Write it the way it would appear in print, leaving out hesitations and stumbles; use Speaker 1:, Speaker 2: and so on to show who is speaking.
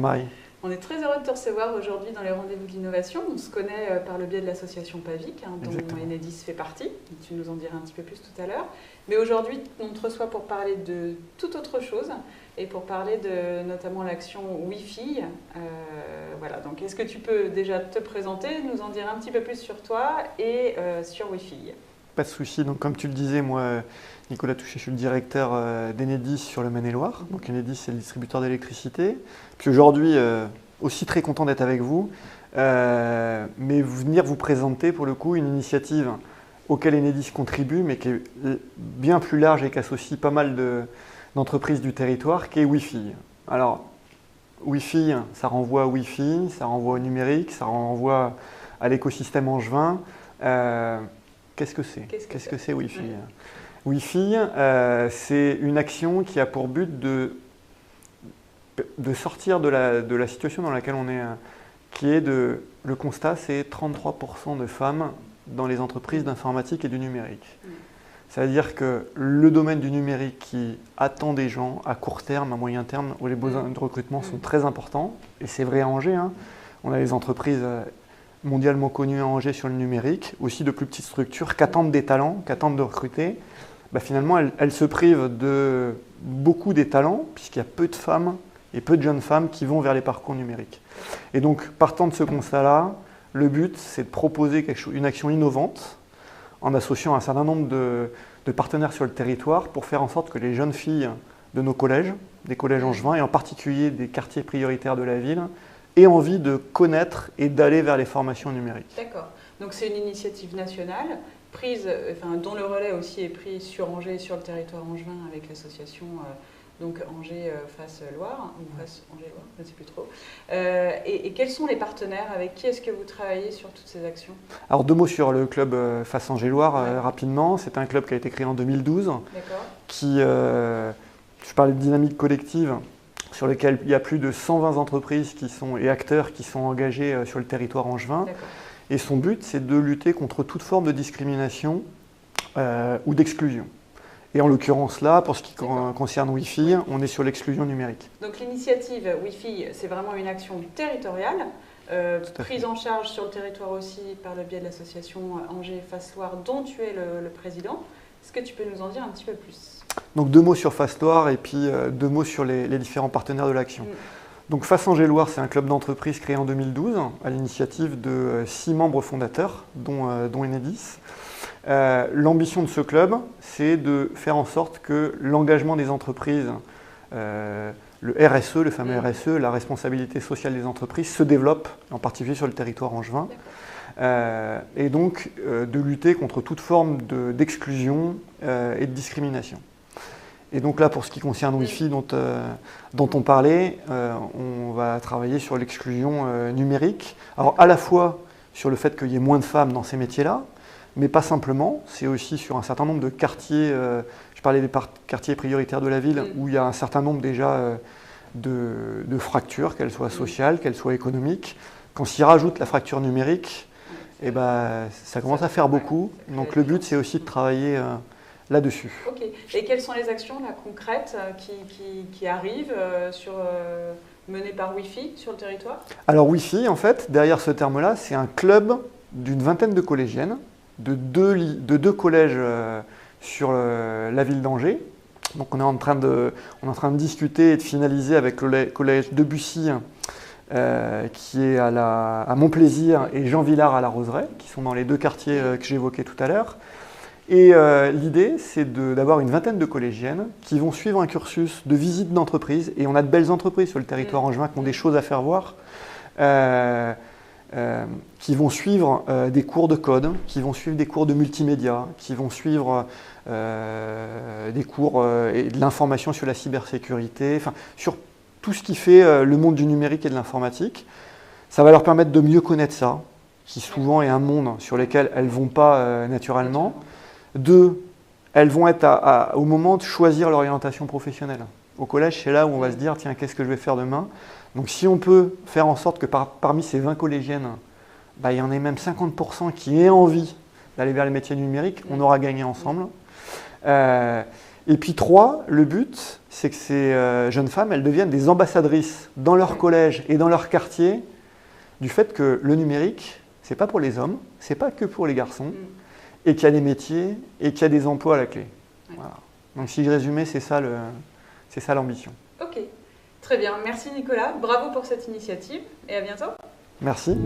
Speaker 1: Jean-Marie.
Speaker 2: On est très heureux de te recevoir aujourd'hui dans les rendez-vous de l'innovation. On se connaît par le biais de l'association PAVIC, dont Enedis fait partie. Tu nous en diras un petit peu plus tout à l'heure. Mais aujourd'hui, on te reçoit pour parler de toute autre chose et pour parler de notamment l'action Wi-Fi. Voilà, donc est-ce que tu peux déjà te présenter, nous en dire un petit peu plus sur toi et sur Wi-Fi?
Speaker 1: Pas de souci. Donc, comme tu le disais, moi, Nicolas Touché, je suis le directeur d'Enedis sur le Maine-et-Loire. Donc, Enedis, c'est le distributeur d'électricité. Puis aujourd'hui, aussi très content d'être avec vous, mais venir vous présenter pour le coup une initiative auquel Enedis contribue, mais qui est bien plus large et qui associe pas mal d'entreprises du territoire, qui est Wi-Fi. Alors, Wi-Fi, ça renvoie à Wi-Fi, ça renvoie au numérique, ça renvoie à l'écosystème angevin. Qu'est-ce que c'est? Qu'est-ce que c'est Wi-Fi? Wi-Fi, c'est une action qui a pour but de sortir de la situation dans laquelle on est, qui est le constat, c'est 33% de femmes dans les entreprises d'informatique et du numérique. C'est-à-dire que le domaine du numérique qui attend des gens à court terme, à moyen terme, où les besoins de recrutement sont très importants, et c'est vrai à Angers, on a des entreprises mondialement connues à Angers sur le numérique, aussi de plus petites structures qui attendent des talents, qui attendent de recruter. Finalement, elles se privent de beaucoup des talents, puisqu'il y a peu de femmes et peu de jeunes femmes qui vont vers les parcours numériques. Et donc, partant de ce constat-là, le but, c'est de proposer une action innovante en associant un certain nombre de partenaires sur le territoire pour faire en sorte que les jeunes filles de nos collèges, des collèges angevins et en particulier des quartiers prioritaires de la ville, aient envie de connaître et d'aller vers les formations numériques.
Speaker 2: D'accord. Donc c'est une initiative nationale dont le relais aussi est pris sur Angers et sur le territoire angevin avec l'association donc Angers Face Loire, ou Face Angers Loire, je ne sais plus trop. Et quels sont les partenaires? Avec qui est-ce que vous travaillez sur toutes ces actions?
Speaker 1: Alors 2 mots sur le club Face Angers Loire rapidement. C'est un club qui a été créé en 2012, qui, je parlais de dynamique collective, sur lequel il y a plus de 120 entreprises et acteurs qui sont engagés sur le territoire angevin. Et son but, c'est de lutter contre toute forme de discrimination ou d'exclusion. Et en l'occurrence là, pour ce qui concerne Wi-Fi, on est sur l'exclusion numérique.
Speaker 2: Donc l'initiative Wi-Fi, c'est vraiment une action territoriale, prise en charge sur le territoire aussi par le biais de l'association Angers Face Loire, dont tu es le président. Est-ce que tu peux nous en dire un petit peu plus? Donc
Speaker 1: 2 mots sur Face Loire et puis 2 mots sur les différents partenaires de l'action. Donc Face Angers Loire, c'est un club d'entreprise créé en 2012 à l'initiative de 6 membres fondateurs, dont Enedis. L'ambition de ce club, c'est de faire en sorte que l'engagement des entreprises, le RSE, le fameux RSE, la responsabilité sociale des entreprises, se développe, en particulier sur le territoire angevin. Et donc de lutter contre toute forme d'exclusion et de discrimination. Et donc là, pour ce qui concerne Wi-Fi dont on parlait, on va travailler sur l'exclusion numérique. Alors à la fois sur le fait qu'il y ait moins de femmes dans ces métiers-là, mais pas simplement, c'est aussi sur un certain nombre de quartiers, je parlais des quartiers prioritaires de la ville, où il y a un certain nombre déjà de fractures, qu'elles soient sociales, qu'elles soient économiques. Quand s'y rajoute la fracture numérique, ça commence à faire beaucoup. Donc le but, c'est aussi de travailler là-dessus.
Speaker 2: Ok. Et quelles sont les actions là, concrètes qui arrivent menées par Wi-Fi sur le territoire?
Speaker 1: Alors Wi-Fi, en fait, derrière ce terme-là, c'est un club d'une vingtaine de collégiennes, de deux collèges sur la ville d'Angers. Donc on est en train de discuter et de finaliser avec le collège de Bussy, qui est à Montplaisir, et Jean Villard à la Roseraie, qui sont dans les 2 quartiers que j'évoquais tout à l'heure. Et l'idée, c'est d'avoir une vingtaine de collégiennes qui vont suivre un cursus de visite d'entreprise. Et on a de belles entreprises sur le territoire angevin qui ont des choses à faire voir, qui vont suivre des cours de code, qui vont suivre des cours de multimédia, qui vont suivre des cours et de l'information sur la cybersécurité, enfin, sur tout ce qui fait le monde du numérique et de l'informatique. Ça va leur permettre de mieux connaître ça, qui souvent est un monde sur lequel elles ne vont pas naturellement. 2, elles vont être au moment de choisir l'orientation professionnelle. Au collège, c'est là où on va se dire, tiens, qu'est-ce que je vais faire demain? Donc si on peut faire en sorte que parmi ces 20 collégiennes, il y en ait même 50% qui aient envie d'aller vers les métiers numériques, on aura gagné ensemble. Et puis 3, le but, c'est que ces jeunes femmes, elles deviennent des ambassadrices dans leur collège et dans leur quartier du fait que le numérique, c'est pas pour les hommes, c'est pas que pour les garçons, et qu'il y a des métiers et qu'il y a des emplois à la clé. Voilà. Donc si je résumais, c'est ça l'ambition.
Speaker 2: Ok, très bien. Merci Nicolas. Bravo pour cette initiative et à bientôt.
Speaker 1: Merci.